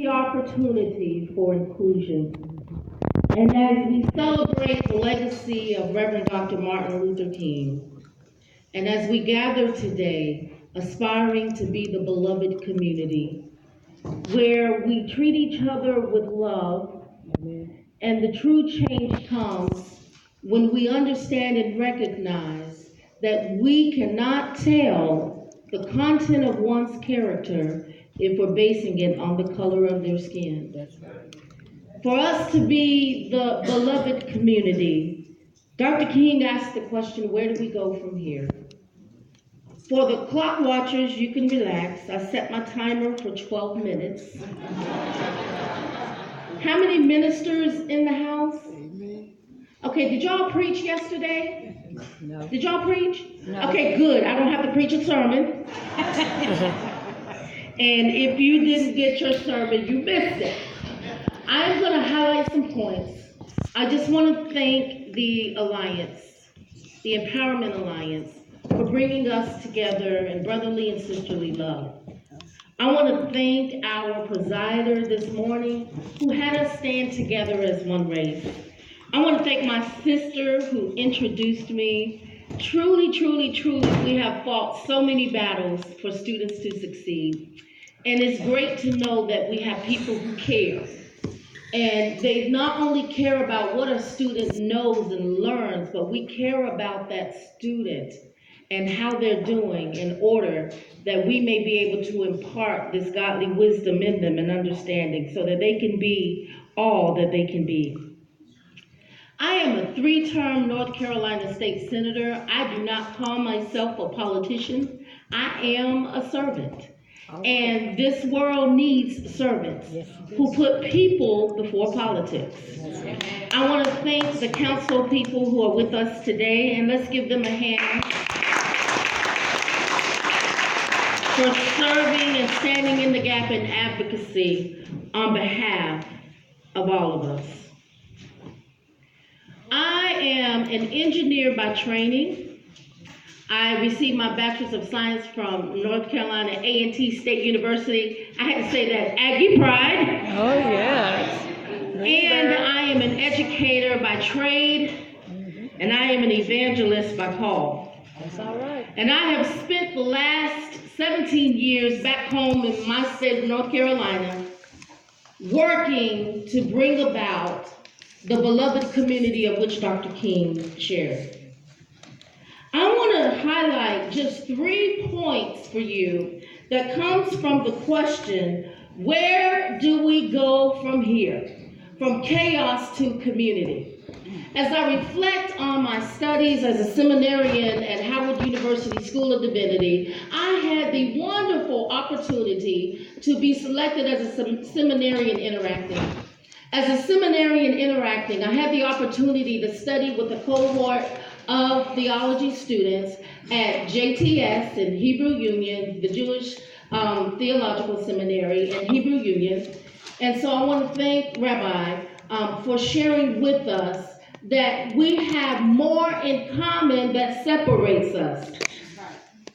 the opportunity for inclusion. And as we celebrate the legacy of Reverend Dr. Martin Luther King, and as we gather today, aspiring to be the beloved community, where we treat each other with love, and the true change comes when we understand and recognize that we cannot tell the content of one's character if we're basing it on the color of their skin. For us to be the beloved community, Dr. King asked the question, where do we go from here? For the clock watchers, you can relax. I set my timer for 12 minutes. How many ministers in the house? Okay, did y'all preach yesterday? No. Did y'all preach? No. Okay, good. I don't have to preach a sermon. And if you didn't get your sermon, you missed it. I'm going to highlight some points. I just want to thank the Alliance, the Empowerment Alliance, for bringing us together in brotherly and sisterly love. I want to thank our presider this morning who had us stand together as one race. I want to thank my sister who introduced me. Truly, truly, truly, we have fought so many battles for students to succeed. And it's great to know that we have people who care. And they not only care about what a student knows and learns, but we care about that student and how they're doing in order that we may be able to impart this godly wisdom in them and understanding so that they can be all that they can be. I am a 3-term North Carolina state senator. I do not call myself a politician. I am a servant. And this world needs servants who put people before politics. I want to thank the council people who are with us today, and let's give them a hand for serving and standing in the gap in advocacy on behalf of all of us. I am an engineer by training. I received my Bachelor's of Science from North Carolina A&T State University. I had to say that, Aggie Pride. Oh, yes. And I am an educator by trade, and I am an evangelist by call. That's all right. And I have spent the last 17 years back home in my state of North Carolina working to bring about the beloved community of which Dr. King shared. I want to highlight just 3 points for you that comes from the question, where do we go from here? From chaos to community. As I reflect on my studies as a seminarian at Howard University School of Divinity, I had the wonderful opportunity to be selected as a seminarian interacting. As a seminarian interacting, I had the opportunity to study with a cohort of theology students at JTS and Hebrew Union, the Jewish Theological Seminary and Hebrew Union. And so I want to thank Rabbi for sharing with us that we have more in common that separates us.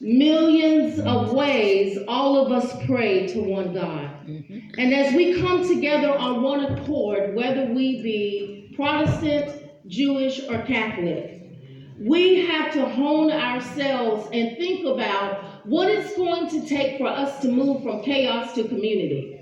Millions of ways all of us pray to one God. And as we come together on one accord, whether we be Protestant, Jewish, or Catholic, we have to hone ourselves and think about what it's going to take for us to move from chaos to community.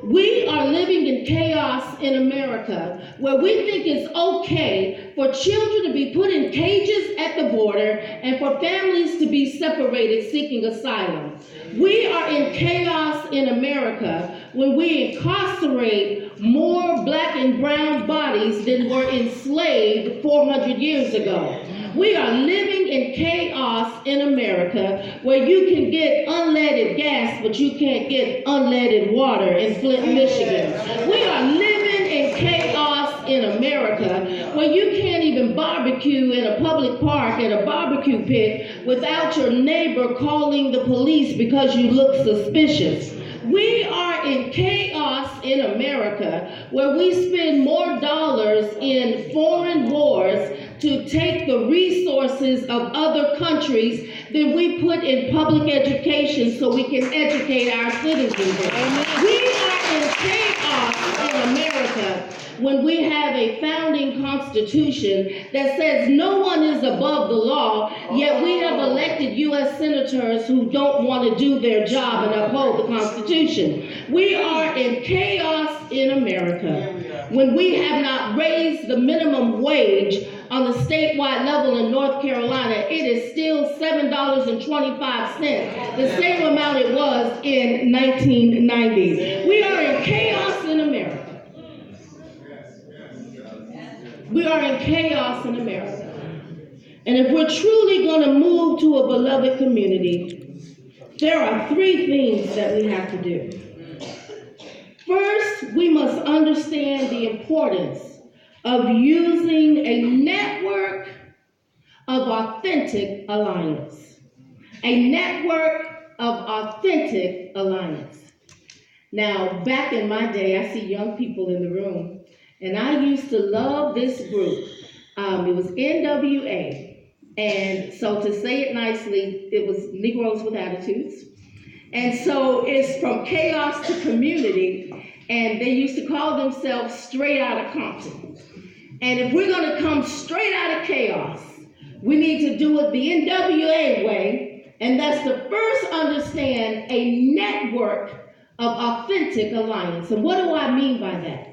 We are living in chaos in America where we think it's okay for children to be put in cages at the border and for families to be separated seeking asylum. We are in chaos in America when we incarcerate more black and brown bodies than were enslaved 400 years ago. We are living in chaos in America where you can get unleaded gas, but you can't get unleaded water in Flint, Michigan. We are living in chaos in America where you can't even barbecue in a public park at a barbecue pit without your neighbor calling the police because you look suspicious. We are in chaos in America where we spend more dollars in foreign wars to take the resources of other countries than we put in public education so we can educate our citizens. We are in chaos when we have a founding constitution that says no one is above the law, yet we have elected U.S. senators who don't want to do their job and uphold the Constitution. We are in chaos in America when we have not raised the minimum wage on the statewide level in North Carolina. It is still $7.25, the same amount it was in 1990. We are in chaos in America. We are in chaos in America. And if we're truly going to move to a beloved community, there are three things that we have to do. First, we must understand the importance of using a network of authentic alliance. A network of authentic alliance. Now, back in my day, I see young people in the room, and I used to love this group. It was NWA. And so to say it nicely, it was Negroes with Attitudes. And so it's from chaos to community. And they used to call themselves Straight Outta Compton. And if we're going to come straight out of chaos, we need to do it the NWA way. And that's to first understand a network of authentic alliance. And what do I mean by that?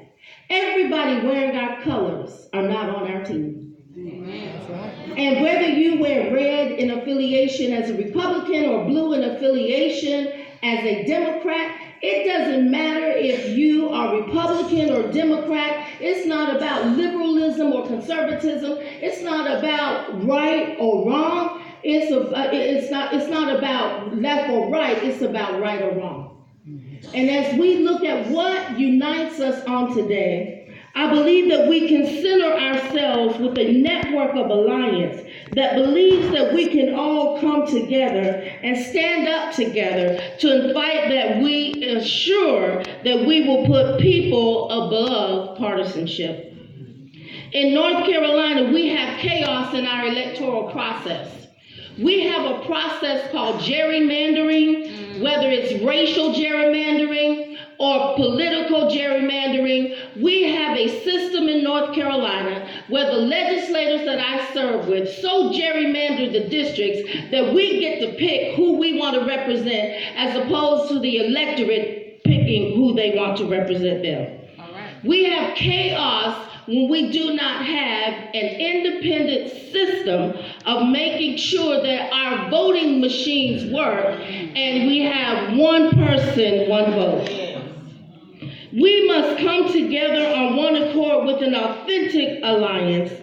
Everybody wearing our colors are not on our team. And whether you wear red in affiliation as a Republican or blue in affiliation as a Democrat, it doesn't matter if you are Republican or Democrat. It's not about liberalism or conservatism. It's not about right or wrong. It's not about left or right. It's about right or wrong. And as we look at what unites us on today, I believe that we can center ourselves with a network of alliance that believes that we can all come together and stand up together to fight that we ensure that we will put people above partisanship. In North Carolina, we have chaos in our electoral process. We have a process called gerrymandering, whether it's racial gerrymandering or political gerrymandering. We have a system in North Carolina where the legislators that I serve with so gerrymander the districts that we get to pick who we want to represent as opposed to the electorate picking who they want to represent them. All right. We have chaos when we do not have an independent system of making sure that our voting machines work and we have one person, one vote. We must come together on one accord with an authentic alliance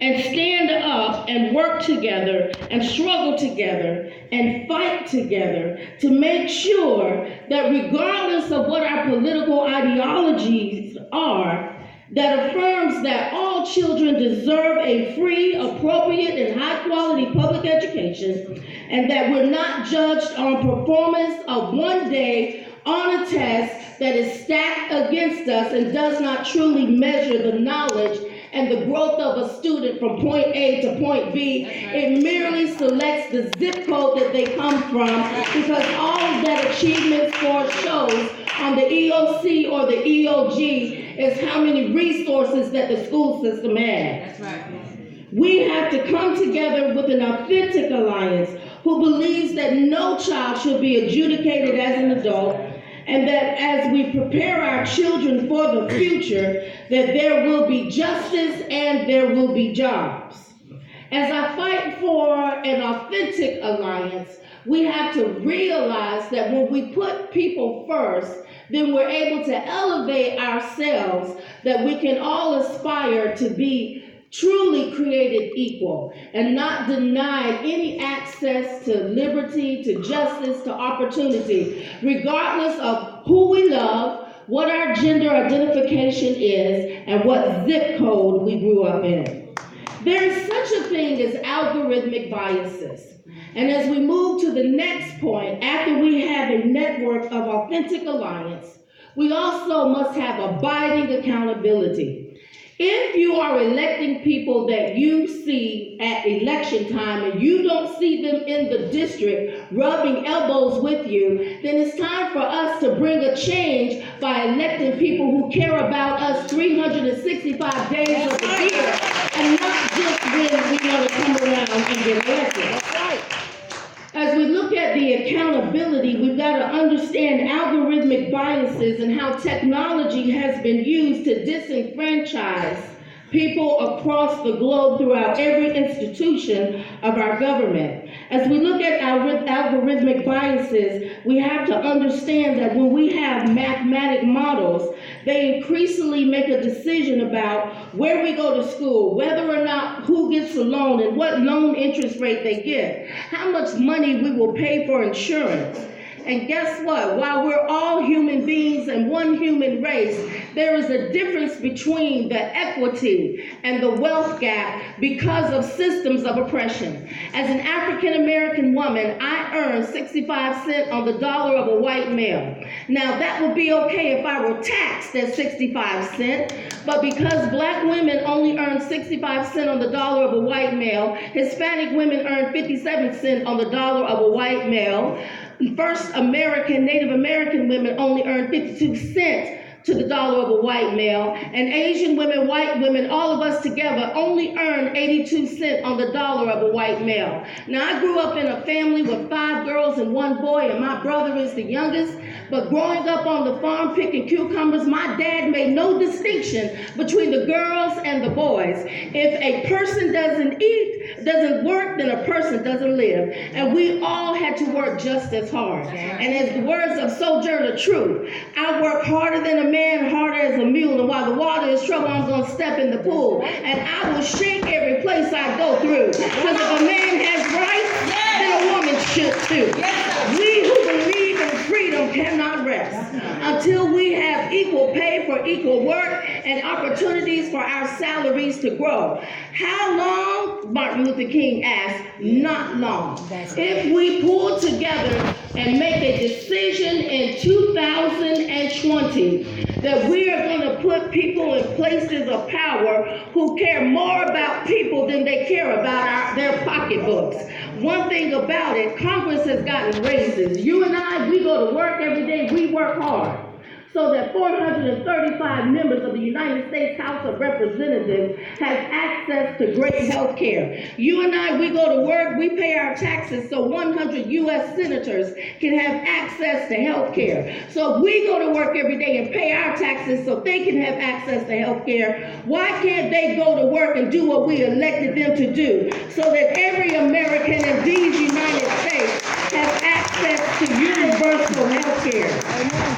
and stand up and work together and struggle together and fight together to make sure that regardless of what our political ideologies are, that affirms that all children deserve a free, appropriate, and high-quality public education, and that we're not judged on performance of one day on a test that is stacked against us and does not truly measure the knowledge and the growth of a student from point A to point B. It merely selects the zip code that they come from because all of that achievement score shows on the EOC or the EOG is how many resources that the school system has. That's right. We have to come together with an authentic alliance who believes that no child should be adjudicated as an adult, and that as we prepare our children for the future, that there will be justice and there will be jobs. As I fight for an authentic alliance, we have to realize that when we put people first, then we're able to elevate ourselves, that we can all aspire to be truly created equal and not denied any access to liberty, to justice, to opportunity, regardless of who we love, what our gender identification is, and what zip code we grew up in. There is such a thing as algorithmic biases. And as we move to the next point, after we have a network of authentic alliance, we also must have abiding accountability. If you are electing people that you see at election time and you don't see them in the district rubbing elbows with you, then it's time for us to bring a change by electing people who care about us 365 days of the year and not just when we want to come around and get elected. That's right. As we look at the accountability, we've got to understand algorithmic biases and how technology has been used to disenfranchise people across the globe throughout every institution of our government. As we look at our algorithmic biases, we have to understand that when we have mathematic models, they increasingly make a decision about where we go to school, whether or not who gets a loan and what loan interest rate they get, how much money we will pay for insurance. And guess what? While we're all human beings and one human race, there is a difference between the equity and the wealth gap because of systems of oppression. As an African American woman, I earn 65 cents on the dollar of a white male. Now, that would be okay if I were taxed at 65 cents, but because black women only earn 65 cents on the dollar of a white male, Hispanic women earn 57 cents on the dollar of a white male, First American, Native American women only earn 52 cents to the dollar of a white male, and Asian women, white women, all of us together only earn 82 cents on the dollar of a white male. Now, I grew up in a family with 5 girls and 1 boy, and my brother is the youngest, but growing up on the farm picking cucumbers, my dad made no distinction between the girls and the boys. If a person doesn't eat, doesn't work, then a person doesn't live. And we all had to work just as hard. And as the words of Sojourner Truth, I work harder than a man, harder as a mule, and while the water is trouble, I'm going to step in the pool. And I will shake every place I go through. Because if a man has rights, then a woman should too. We who believe in freedom cannot rest until we have equal pay for equal work and opportunities for our salaries to grow. How long? Martin Luther King asked. Not long. If we pull together and make a decision in 2020 that we are going to put people in places of power who care more about people than they care about their pocketbooks. One thing about it, Congress has gotten raises. You and I, we go to work every day, we work hard. So that 435 members of the United States House of Representatives have access to great health care. You and I, we go to work, we pay our taxes so 100 U.S. senators can have access to health care. So we go to work every day and pay our taxes so they can have access to health care. Why can't they go to work and do what we elected them to do so that every American in these United States has access to universal health care?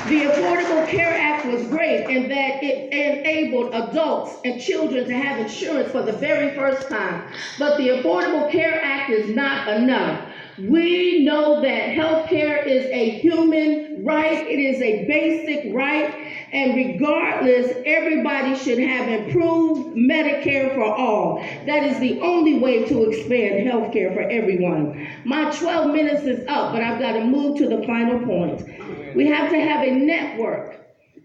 The Affordable Care Act was great in that it enabled adults and children to have insurance for the very first time. But the Affordable Care Act is not enough. We know that health care is a human right. It is a basic right. And regardless, everybody should have improved Medicare for all. That is the only way to expand health care for everyone. My 12 minutes is up, but I've got to move to the final point. We have to have a network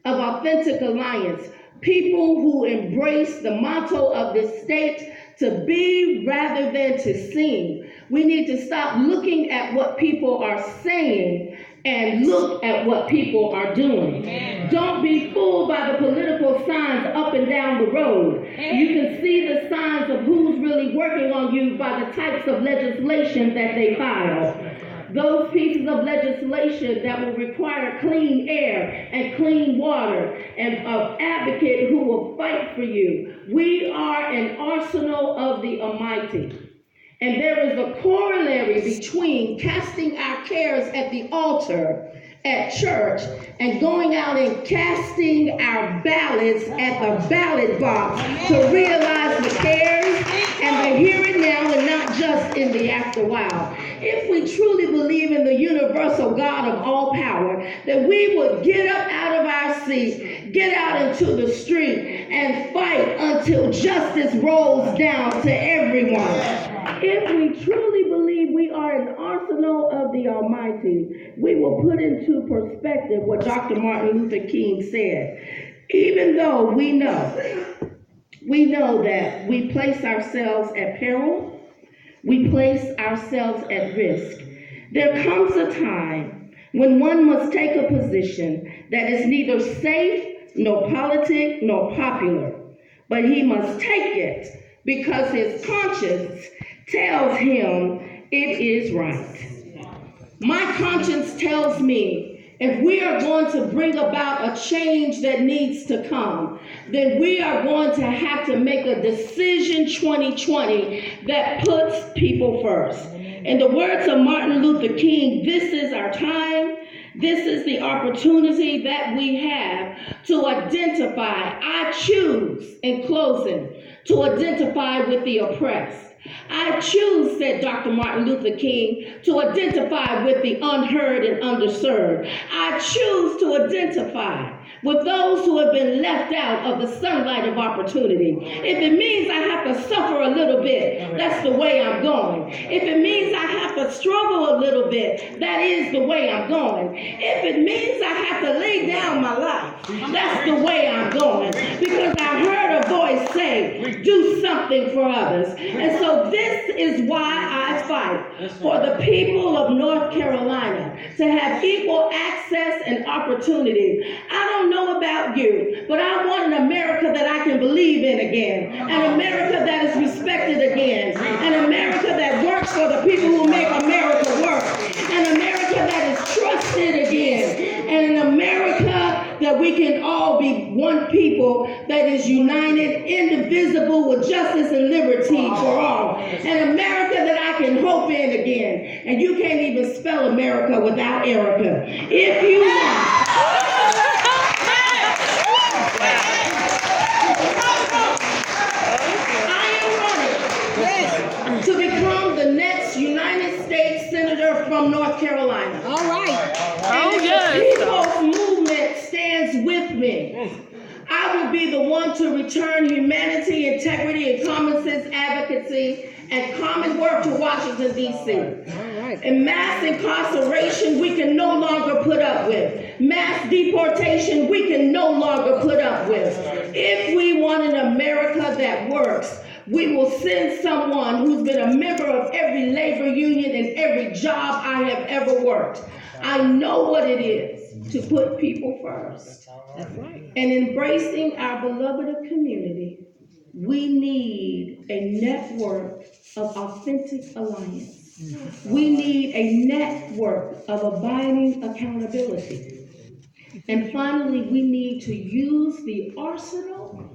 of authentic alliance, people who embrace the motto of this state, to be rather than to seem. We need to stop looking at what people are saying and look at what people are doing. Amen. Don't be fooled by the political signs up and down the road. Amen. You can see the signs of who's really working on you by the types of legislation that they file. Those pieces of legislation that will require clean air and clean water and an advocate who will fight for you. We are an arsenal of the Almighty. And there is a corollary between casting our cares at the altar at church and going out and casting our ballots at the ballot box to realize the cares and the here and now and not just in the after while. If we truly believe in the universal God of all power, that we would get up out of our seats, get out into the street and fight until justice rolls down to everyone. If we truly believe we are an arsenal of the Almighty, we will put into perspective what Dr. Martin Luther King said. Even though we know we know that we place ourselves at peril, we place ourselves at risk. There comes a time when one must take a position that is neither safe, nor politic, nor popular, but he must take it because his conscience tells him it is right. My conscience tells me if we are going to bring about a change that needs to come, then we are going to have to make a decision 2020 that puts people first. In the words of Martin Luther King, this is our time. This is the opportunity that we have to identify. I choose, in closing, to identify with the oppressed. I choose, said Dr. Martin Luther King, to identify with the unheard and underserved. I choose to identify with those who have been left out of the sunlight of opportunity. If it means I have to suffer a little bit, that's the way I'm going. If it means I have to struggle a little bit, that is the way I'm going. If it means I have to lay down my life, that's the way I'm going. Because I heard a voice say, do something for others. And so this is why I fight for the people of North Carolina to have equal access and opportunity. I don't know about you, but I want an America that I can believe in again, an America that is respected again, an America that works for the people who make America work, an America that is trusted again, and an America that we can all be one people that is united, indivisible, with justice and liberty for all. An America that I can hope in again. And you can't even spell America without Erica. If you want. I am running to become the next United States Senator from North Carolina. All right. And if the people's movement stands with me, I will be the one to return humanity, integrity, and common sense advocacy and common work to Washington, D.C. And mass incarceration we can no longer put up with. Mass deportation we can no longer put up with. If we want an America that works, we will send someone who's been a member of every labor union and every job I have ever worked. I know what it is to put people first. That's right. And embracing our beloved community, we need a network of authentic alliance. We need a network of abiding accountability. And finally, we need to use the arsenal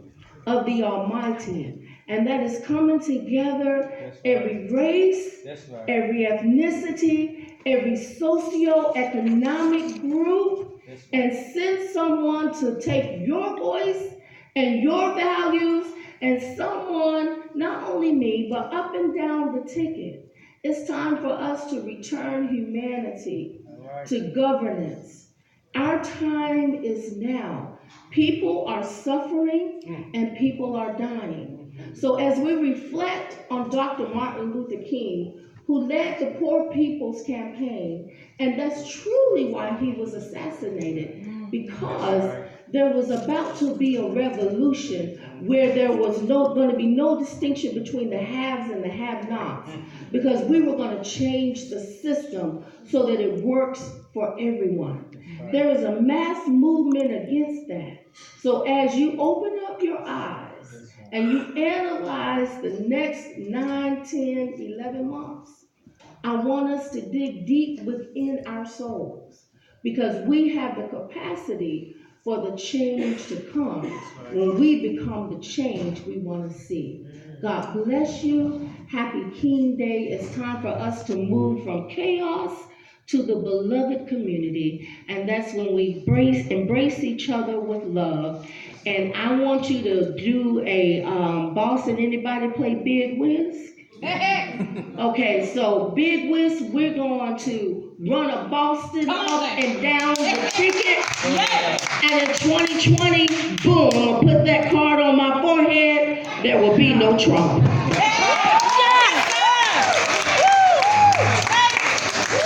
of the Almighty. And that is coming together every race, every ethnicity, every socioeconomic group, and send someone to take your voice and your values, and someone, not only me, but up and down the ticket. It's time for us to return humanity to governance. Our time is now. People are suffering and people are dying. So as we reflect on Dr. Martin Luther King, who led the Poor People's Campaign, and that's truly why he was assassinated, because there was about to be a revolution where there was going to be no distinction between the haves and the have-nots, because we were going to change the system so that it works for everyone. There is a mass movement against that. So as you open up your eyes and you analyze the next 9, 10, 11 months, I want us to dig deep within our souls, because we have the capacity for the change to come when we become the change we want to see. God bless you. Happy King Day. It's time for us to move from chaos to the beloved community, and that's when we embrace each other with love. And I want you to do a Boston, anybody play Big Whiz? Okay, so Big Whiz, we're going to run a Boston up and down the ticket. And in 2020, boom, I'm going to put that card on my forehead. There will be no Trump.